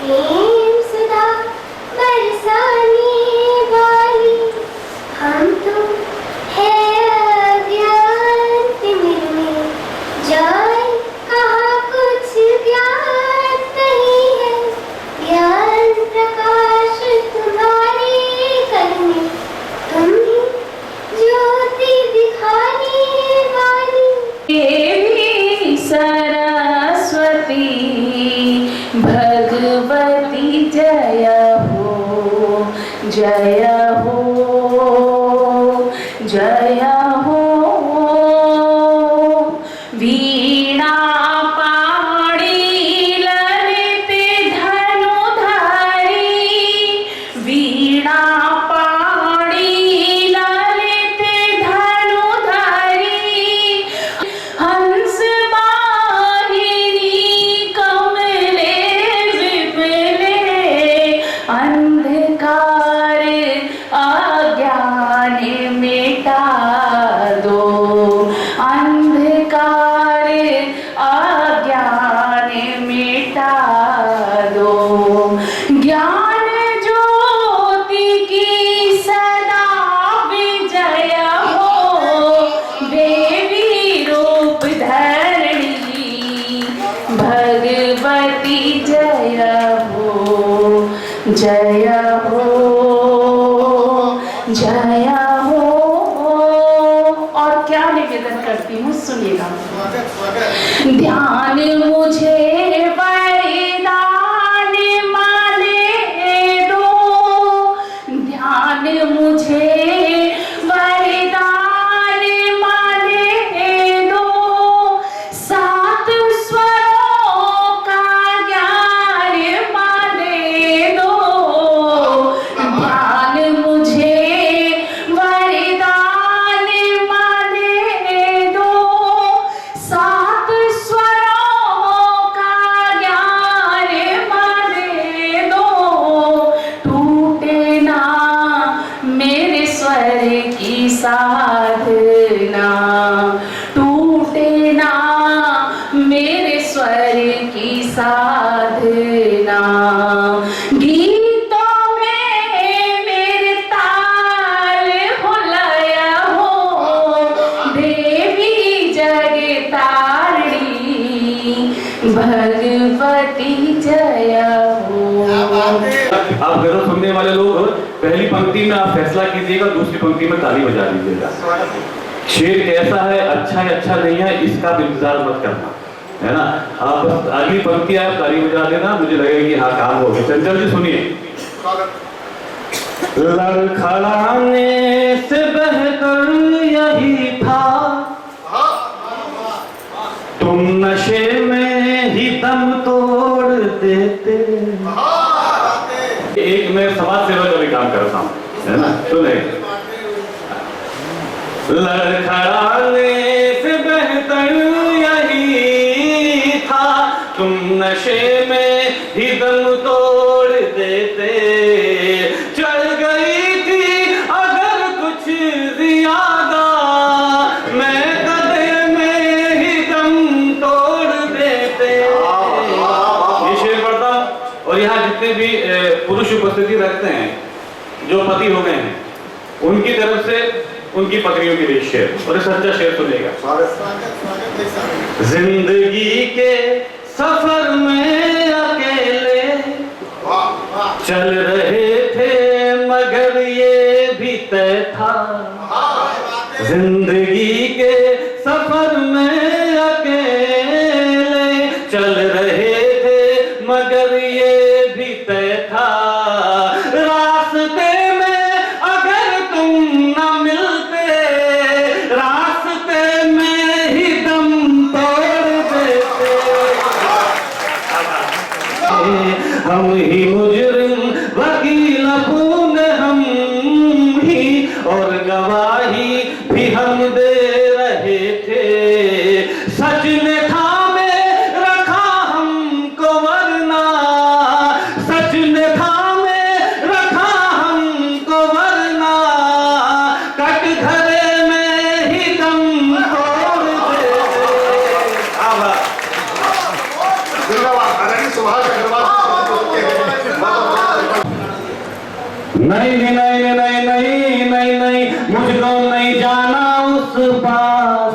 प्रेम सुधा बरसाने वाली, हम तुम है अज्ञान तिमिर में जाए कहाँ कुछ ज्ञान नहीं है। ज्ञान प्रकाश तुम्हारे करने, तुम ही ज्योति दिखाने वाली। देवी सरस्वती भगवती जय हो, जय हो, जय हो। वीणा पाणी ललित धनुधारी, वीणा पाणी ललित धनुधारी, हंस वाहिनी कमले विमले, अंधकार अज्ञान मिटा दो, अंधकार अज्ञान मिटा दो। ज्ञान ज्योति की सदा विजय हो, देवी रूप धरणी भगवती जय हो, जय हो, जय हो। और क्या निवेदन करती हूँ सुनिएगा। ध्यान मुझे वरदान माले दो, ध्यान मुझे वरदान माले दो, सात स्वरों का ज्ञान माले दो। ध्यान मुझे वरदान माले दो, सात स्वरों का ज्ञान माले दो। टूटे ना मेरे स्वर की साधना, टूटे ना मेरे स्वर की साधना। गीतों में मेरे ताल हो लय हो, देवी जगतारिणी भगवती जय हो। आप गजल सुनने वाले लोग पहली पंक्ति में आप फैसला कीजिएगा, दूसरी पंक्ति में ताली बजा दीजिएगा। शेर कैसा है, अच्छा है अच्छा नहीं है, इसका भी इंतजार मत करना, है ना। आप बस अगली पंक्ति आप ताली बजा देना, मुझे लगेगा कि हाँ काम हो गया। चंचल जी सुनिए। लड़खड़ाने से बेहतर यही था, तुम नशे में ही दम तोड़ देते। एक मैं समाज सेवा का भी काम करता हूँ, है ना। सुने। लड़खड़ाने से बेहतर यही था, तुम नशे में ही दम तोड़ देते। चढ़ गई थी अगर कुछ ज्यादा, मैं कदे में ही दम तोड़ देते। ये शेर पढ़ता हूँ। और यहाँ जितने भी पुरुष उपस्थिति रखते हैं, जो पति हो गए हैं, उनकी तरफ से उनकी पत्नियों के लिए शेर, और ये सच्चा शेर सुनेगा। जिंदगी के सफर में अकेले चल रहे थे मगर ये भी तय था, जिंदगी के सफर में अकेले चल रहे थे मगर ये भी तय था। रास्ते में अगर तुम न मिलते, रास्ते में ही दम तोड़ देते। हम ही मुजरिम वकील अपने हम ही, और गवाही भी हम दे रहे थे। सच ने थामे रखा हमको वरना, सच ने थामे रखा हमको वरना, कट घरे में ही दम तोड़ देते। धन्यवाद। सुभाष अग्रवाल नहीं नहीं नहीं नहीं नहीं नहीं नहीं मुझको नहीं जाना उस पार,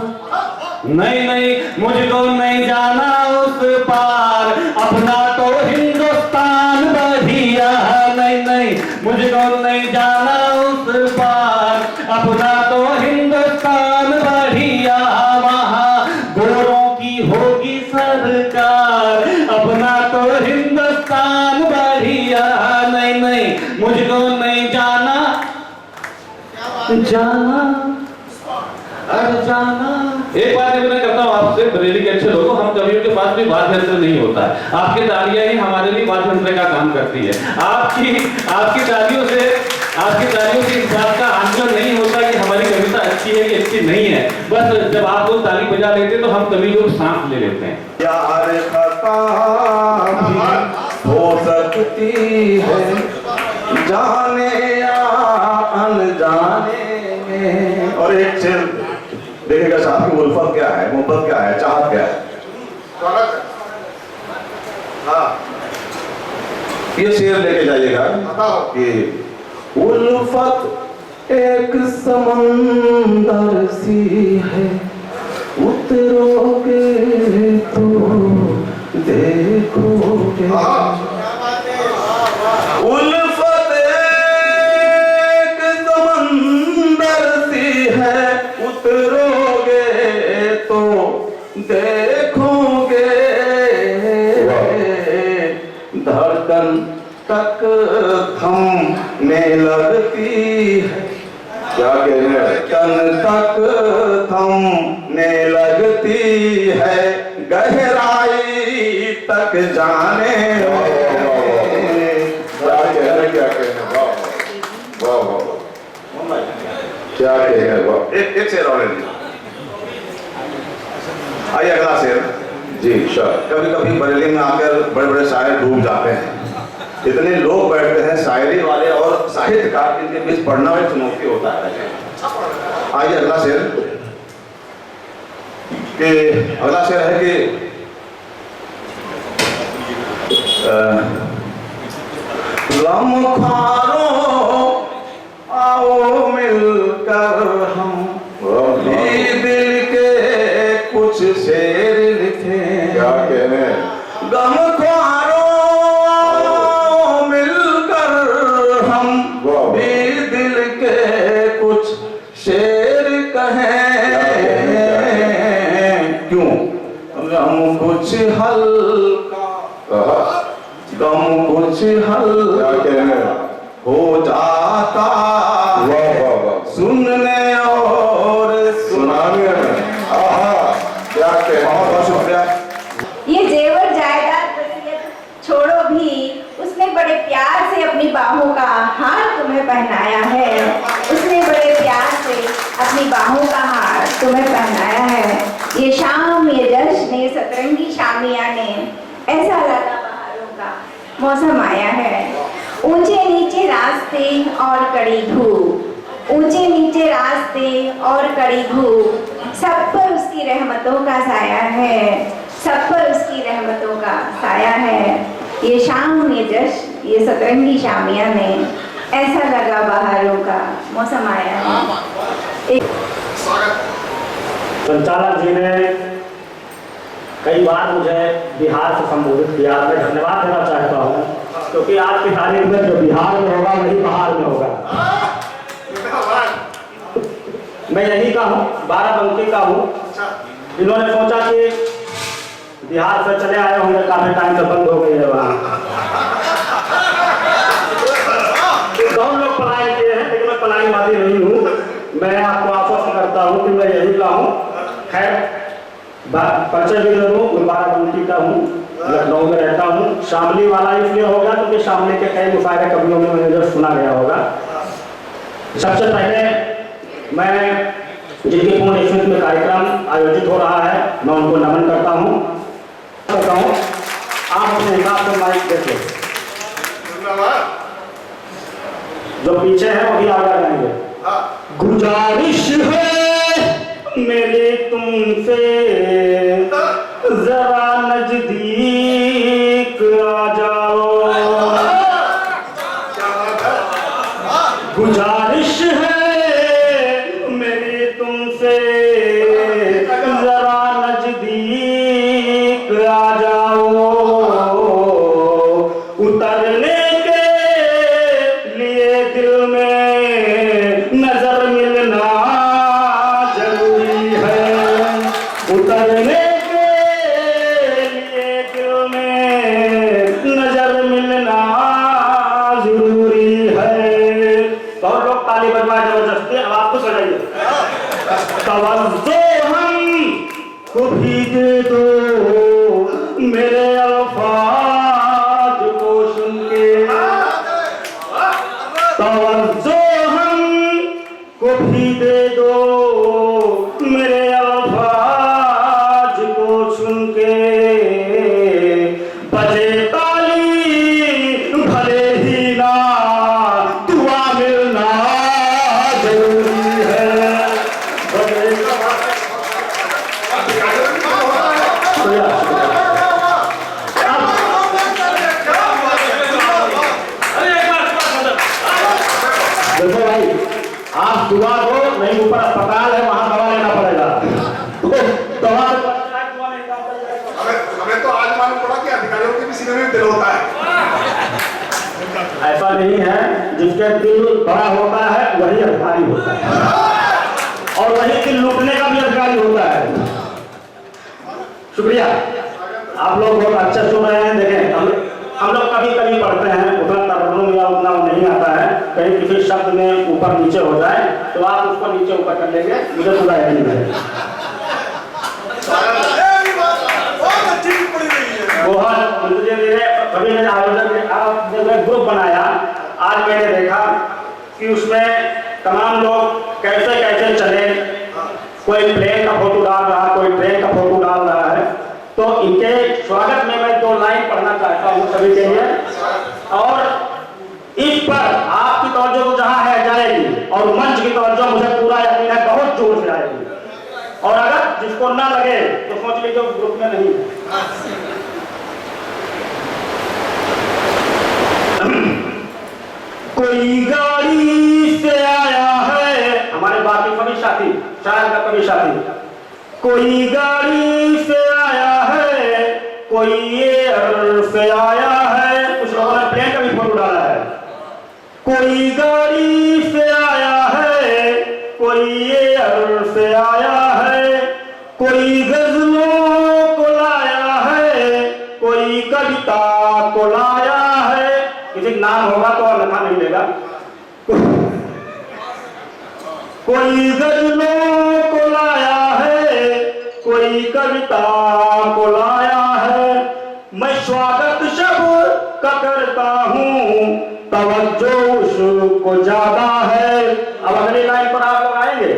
नहीं नहीं मुझको नहीं जाना उस पार, अपना तो हिंदुस्तान बढ़िया, नहीं नहीं मुझको नहीं जाना उस पार, अपना तो हिंदुस्तान बढ़िया, वहाँ गोरों की होगी सरकार, अपना तो हिंदुस्तान बढ़िया, नहीं नहीं मुझको नहीं जाना, जाना अरे जाना। एक बात मैं करता हूँ आपसे, बरेली के अच्छे लोगों, हम कभी उनके पास भी वाद्य यंत्र नहीं होता है, आपकी तालियां ही हमारे लिए वाद्य यंत्र का काम करती है। आपकी तालियों से इस बात का आंकलन नहीं होता कि हमारी कविता अच्छी है कि अच्छी नहीं है, बस जब आप लोग ताली बजा लेते तो हम सभी लोग सांस ले लेते हैं। यार खता भी हो सकती है, जाने या अनजाने में। और एक शेर देखिएगा साहब की उल्फत क्या है, मोहब्बत क्या है, चाहत क्या है। हाँ, ये शेर लेके जाइएगा कि उल्फत एक समंदर सी है, उतरोगे तो देखोगे। उल्फत एक समंदर सी है, उतरोगे तो देखोगे। धड़कन तक थमने लगती है, क्या कहने, धड़कन तक थमने लगती है, गहराई तक जाने। क्या कहना, वाह वाह वाह, क्या कहना। एक शेर और ले, आइए अगला शेर जी। कभी कभी बरेली में आकर बड़े बड़े शायर डूब जाते हैं, इतने लोग बैठते हैं शायरी वाले और साहित्यकार, इनके बीच पढ़ना एक चुनौती होता है। आइए अगला शेर है कि गमख्वारों आओ मिलकर हम भी दिल के कुछ शेर लिखे। क्या कहने, गमख्वारों आओ मिलकर हम भी दिल के कुछ शेर कहें। क्यों, गम कुछ हल्का, गम कुछ हल्का हो जाता सुनने और सुनाने में। क्या कहना, बहुत शुक्रिया। ये जेवर जायदाद वसीयत छोड़ो भी, उसने बड़े प्यार से अपनी बाहों का हार तुम्हें पहनाया है, उसने बड़े प्यार से अपनी बाहों का हार तुम्हें पहनाया है। ये शाम, ये जश्न, ये सतरंगी शामिया ने, ऐसा लगा बहारों का मौसम आया है। ऊंचे नीचे रास्ते और कड़ी धूप, ऊंचे नीचे रास्ते और कड़ी धूप, सब पर उसकी रहमतों का साया है, सब पर उसकी रहमतों का साया है। ये शाम, ये जश्न, ये सतरंगी शामिया में, ऐसा लगा बहारों का मौसम आया है। संचालक जी ने कई बार मुझे बिहार से संबोधित किया, मैं धन्यवाद देना चाहता हूँ, क्योंकि आज की तारीख में जो बिहार में होगा वही बाहर में होगा। मैं यही का हूँ, बाराबंकी का हूँ। इन्होंने सोचा कि बिहार से चले आए होंगे, काफी टाइम से बंद हो गई है वहाँ। बहुत लोग पढ़ाई किए हैं, लेकिन मैं पढ़ाईवादी नहीं हूँ। मैं आपको आश्वस्त करता हूँ कि मैं यही का हूँ। खैर, परिचय भी दे दूँ, मैं बाराबंकी का हूँ, लखनऊ में रहता हूँ। शामली वाला इसलिए होगा क्योंकि शामली के कई मुशायरे कवियों में मैंने जो सुना गया होगा। सबसे पहले मैं जिनके पूर्ण स्मृति में कार्यक्रम आयोजित हो रहा है, मैं उनको नमन करता हूँ। आप अपने हिसाब से माइक देखिए, जो पीछे है वो भी आगे जाएंगे। गुजारिश है मेरी तुमसे, जरा नजदीक आ जाओ, आप दुआ दो, नहीं ऊपर अस्पताल है वहां दवा लेना पड़ेगा। दवा हमें तो आज मालूम पड़ा कि अधिकारियों के भी सीने में दिल होता है। ऐसा नहीं है, जिसके दिल बड़ा होता है वही अधिकारी होता है, और वही दिल लूटने का भी अधिकारी होता है। शुक्रिया, आप लोग बहुत अच्छे सुन रहे हैं। देखें, हम लोग कभी कभी पढ़ते हैं, उतना तर्जुमा या उतना नहीं आता है, कहीं किसी शब्द में ऊपर नीचे हो जाए तो आप उसको नीचे ऊपर कर लेंगे, मुझे पूरा यकीन है। बहुत धीरे कभी आयोजन आपने ग्रुप बनाया, आज मैंने देखा कि उसमें तमाम लोग कैसे कैसे चले, कोई प्लेन का फोटो डाल रहा, कोई ट्रेन का फोटो डाल रहा है। तो इनके स्वागत में मैं 2 लाइन पढ़ना चाहता हूँ सभी के लिए, और इस पर आपकी तवज्जो जहाँ है जाएगी, और मंच की तवज्जो मुझे पूरा यकीन है बहुत जोर से आएगी, और अगर जिसको ना लगे तो सोच लीजिए ग्रुप में नहीं है। कोई गाड़ी से आया है, हमारे बाकी कभी साथी, शायद का कभी साथी, कोई गाड़ी से आया है, कोई एयर से आया है, कुछ लोगों ने प्लेन का भी फोटो डाला है। कोई गाड़ी से आया है, कोई एयर से आया है, कोई गजलों को लाया है, कोई कविता को लाया है। किसी नाम होगा तो लिखा नहीं लेगा। कोई गजलों को लाया है, कोई कविता को लाया है, मैं स्वागत शब्द का करता हूँ, तवज्जो उसको ज्यादा है। अब अगली लाइन पर आप लोग आएंगे।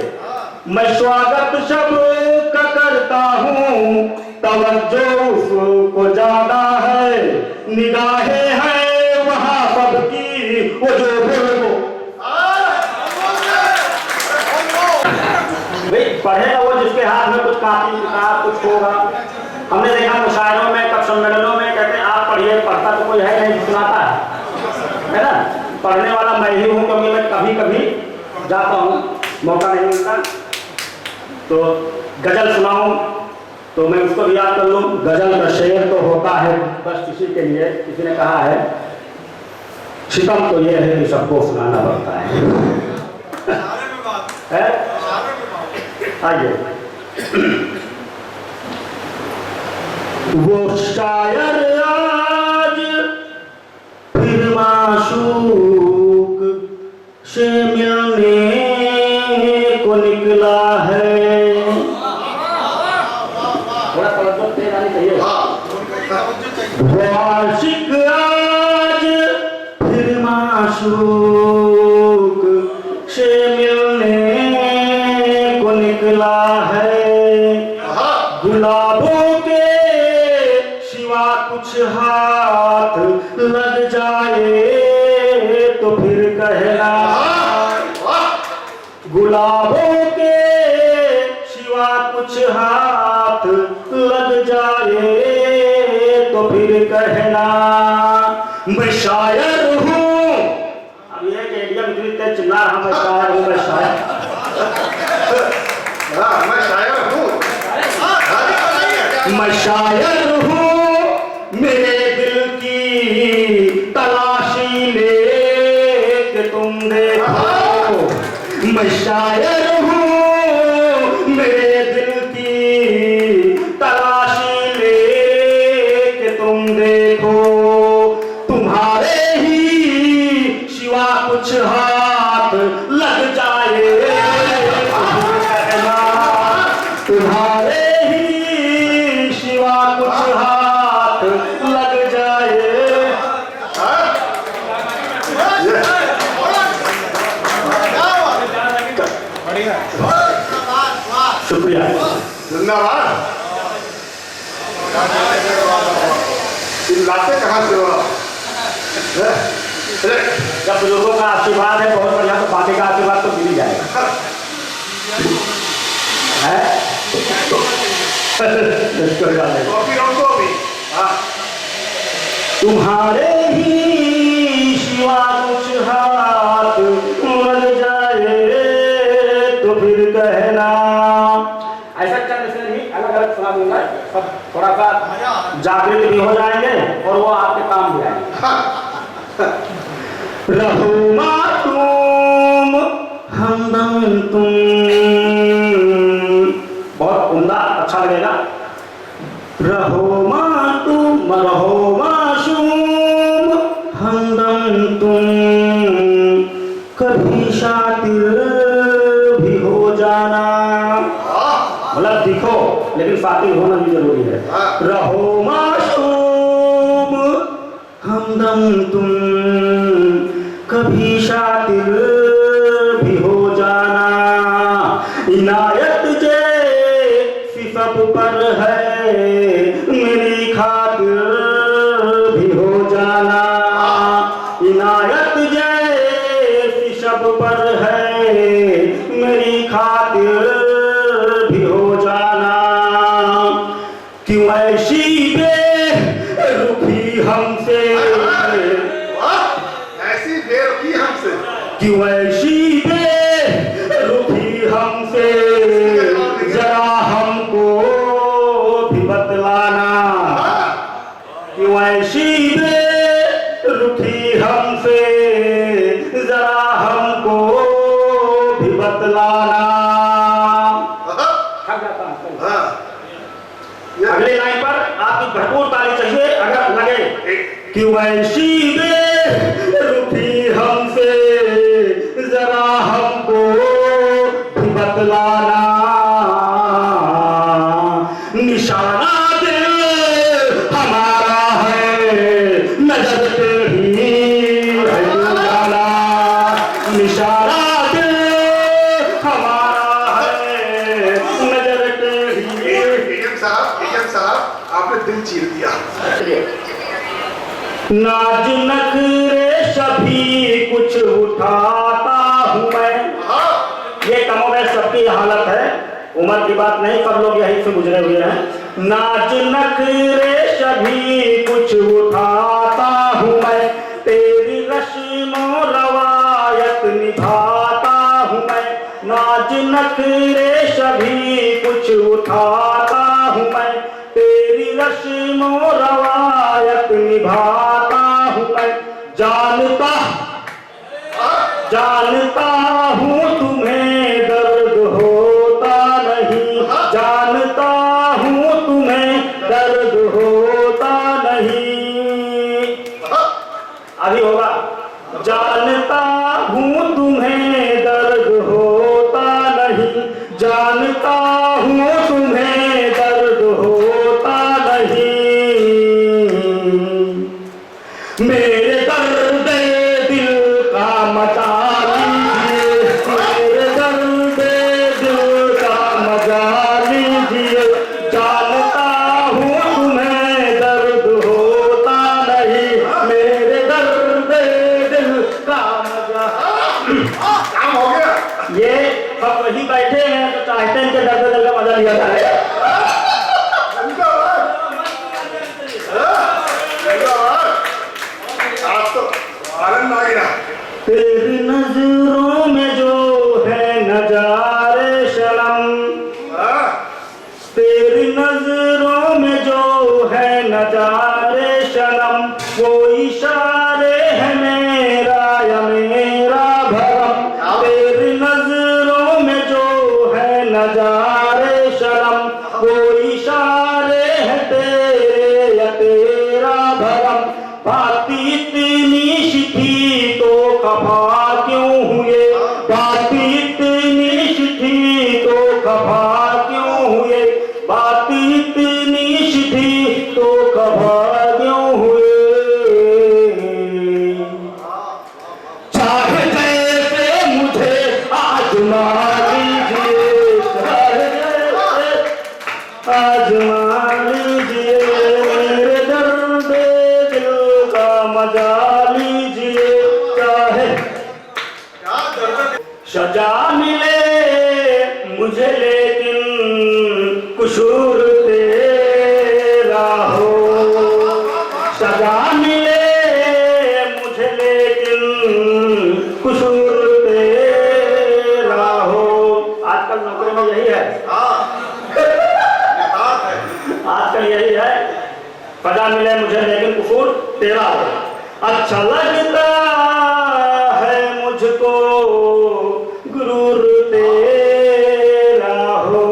मैं स्वागत शब्द का करता हूँ, तवज्जो उसको ज्यादा है, निगाहें हैं वहाँ सबकी वो जो पढ़ेगा वो जिसके हाथ में कुछ कापी किताब कुछ होगा। हमने देखा मुशायरों में, कब सम्मेलनों में कहते हैं आप पढ़िए, पढ़ता तो कोई है नहीं, सुनाता है ना। पढ़ने वाला मैं ही हूँ, क्योंकि मैं कभी कभी जाता हूँ, मौका नहीं मिलता तो गजल सुनाऊं तो मैं उसको भी याद कर लूँ। गजल का शेर तो होता है बस किसी के लिए, किसी ने कहा है शिकम तो ये है कि सबको सुनाना पड़ता है? आइए, वो शायर आज फिर माशूक से मिलने को निकला है। थोड़ा तवज्जो दे जानी चाहिए। वो आशिक आज फिर माशूक से मिलने को निकला है। गुलाबों के सिवा कुछ हाथ लग जाए तो फिर कहना, गुलाबों के सिवा कुछ हाथ लग जाए तो फिर कहना मैं शायर हूँ। अब ये एडियम इतने चिल्ला रहा, मैं शायर हूँ, मैं शायर, मैं शायर हूँ, मैं शायर हूँ, मेरे दिल की तलाशी ले तुम देखो। मैं शायर हूँ, मेरे दिल की तलाशी ले तुम देखो। तुम्हारे ही सिवा कुछ हाथ लग जाए, तुम्हारे ही सिवा कुछ हाथ लग जाए। शुक्रिया, जिंदाबाद। लाते कहाँ से हो? जब बुजुर्गों का आशीर्वाद है बहुत बढ़िया, तो बाकी का आशीर्वाद तो मिल ही जाएगा। तुम्हारे ही सिवा कुछ हाथ लग जाए जागृत भी हो जाएंगे और वो आपके काम भी आएंगे। रहो मासूम हमदम तुम, बहुत उम्दा, अच्छा लगेगा। रहो मासूम हमदम तुम, कभी शातिर भी हो जाना। मतलब दिखो लेकिन शातिर होना भी जरूरी है। रहो मासूम हमदम तुम, कभी शातिर भी हो जाना। इनायत जे सब पर है, मेरी खातिर भी हो जाना। इनायत जैसी सब पर है, मेरी खातिर भी हो जाना। क्यों ऐसी बेरुखी हमसे, ऐसी बेरुखी हमसे, क्यों ऐसी बेरुखी हमसे, जरा हमको भी बतलाना। क्यों ऐसी बेरुखी हमसे, जरा हमको भी बतलाना। अगले लाइन पर आपकी भरपूर ताली चाहिए अगर लगे। क्यों ऐसी बेरुखी हमसे, जरा हमको भी बतलाना। निशाना दिल हमारा है, नजर पे ही है उजाला। निशाना दिल हमारा है, नजर पे ही। एएम साहब आपने दिल चीर दिया। नाज नखरे सभी कुछ उठाता हूँ मैं। ये कमोबेश सबकी हालत है, उम्र की बात नहीं, सब लोग यहीं से गुजरे हुए हैं। नाच नखरे सभी कुछ उठाता हूँ मैं, तेरी रस्मो रवायत निभाता हूँ मैं। नाच नखरे सभी कुछ उठाता हूँ मैं, तेरी रस्मो रवायत निभाता हूँ मैं। जानता हूँ तुम्हें दर्द होता नहीं, जानता हूँ तुम्हें दर्द होता नहीं। अभी होगा। जानता हूँ तुम्हें दर्द होता नहीं, जानता हूँ तुम्हें दर्द होता नहीं। मेरे दर्द दिल का मचा लीजिए, मेरे दर्द दिल का मचा लीजिए। जानता हूँ तुम्हें दर्द होता नहीं, मेरे दर्द दिल का मजा। काम हो गया। ये सब वही बैठे हैं तो चाहते हैं कि दर्द दिल का मजा लिया जाए। आज तो आनंद आ गया। तेरी नजरों में जो है नजारे शलम, तेरी नजरों में जो है नजारे शलम, वो इशारे है मेरा या मेरा भरम। तेरी नजरों में जो है नजारे शलम, वो इशारे है तेरे या तेरा भरम। बात इतनी शीठी तो खफा क्यों हुए, बात इतनी शीठी तो खफा क्यों हुए, बात इतनी शीठी तो खफा क्यों हुए। चाहे जैसे मुझे आजमा लीजिए, चाहे जैसे आजमा लीजिए। मेरे दर्द दिल का मजा लीजिए। चाहे सजा मिले मुझे लेकिन कसूर तेरा हो, सजा मिले मुझे लेकिन कसूर तेरा हो। आजकल नौकरी में यही है, आजकल यही है। अच्छा लगता है मुझको गुरूर तेरा हो,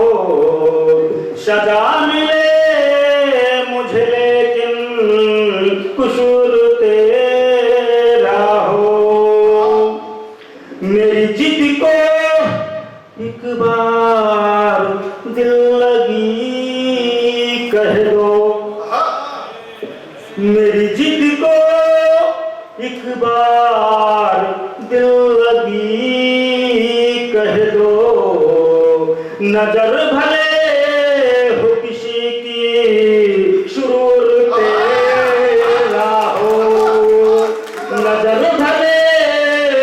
सजा मिले मुझे लेकिन कुसूर तेरा हो। मेरी जिद को एक बार दिल लगी कह दो, मेरी जिद को एक बार दिल लगी कह दो। नजर भले हो किसी की सुरूर तेरा हो, नजर भले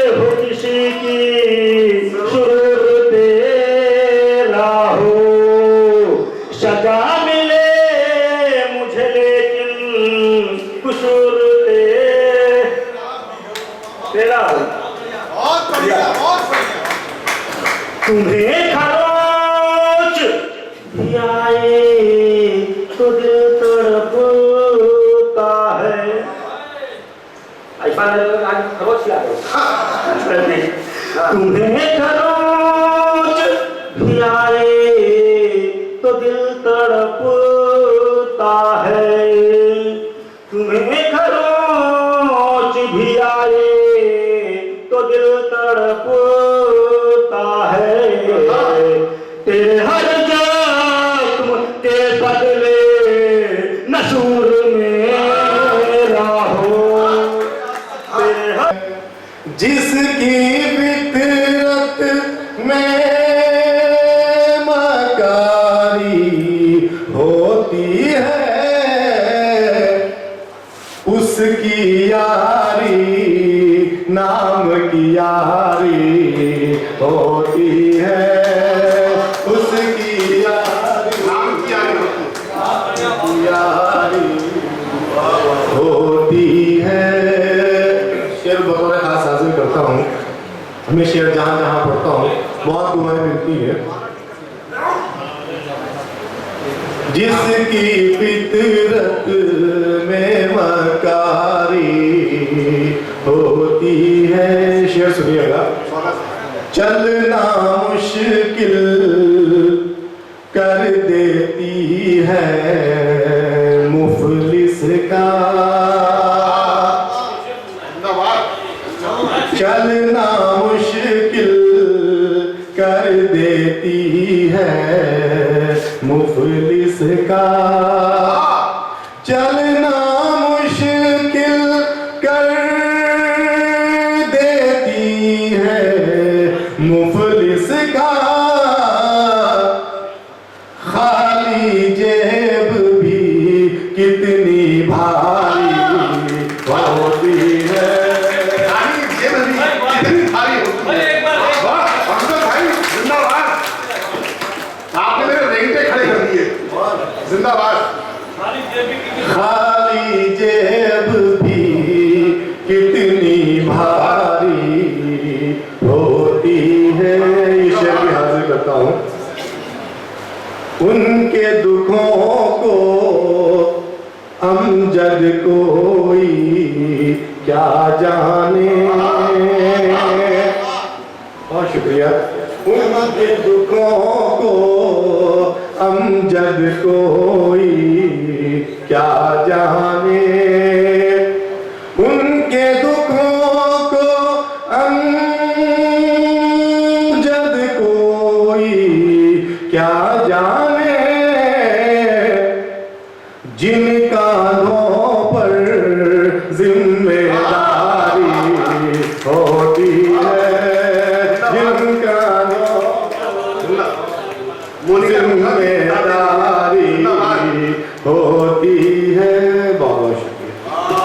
हो किसी की सुरूर तेरा हो, सजा मिले मुझे लेकिन कुसूर तेरा हो। बहुत बढ़िया, बहुत बढ़िया। तुम्हें खरोच भी आए तो दिल तड़पता है। ऐसा आज खरोच आ गई। तुम्हें खरोच भी आए तो दिल तड़पता है, तुम्हें खरोच भी आए तो दिल तड़पता है। तेरे हर जख्म के बदले नसूर मेरा हो, तेरे हर जिसकी फितरत में मकारी होती है, उसकी यारी नाम की यारी होती है, उसकी यारी नाम की यारी यारी होती है। शेर बतौर खास हाजिर करता हूँ। हमें शेर जहाँ जहाँ पढ़ता हूँ बहुत दुआएं मिलती है। जिसकी फितरत में मकारी होती है। शेर सुनिएगा। चलना मुश्किल कर देती है मुफलिस का, चलना मुश्किल कर देती है मुफलिस का, चलना मुश्किल कर देती है मुफलिस का। खाली जेब भी कितनी भारी होती है। आपने मेरे रेंगटे खड़े कर दिए। जिंदाबाद। खाली जेब भी कितनी भारी होती है। ईश्वर की हाजिर करता हूँ। उनके दुखों को अमजद कोई क्या जाने। बहुत शुक्रिया। उनके दुखों को अमजद कोई क्या जाने, उनके दुखों को अमजद कोई क्या जाने। जिन कांधों पर जिम्मेदारी होती है,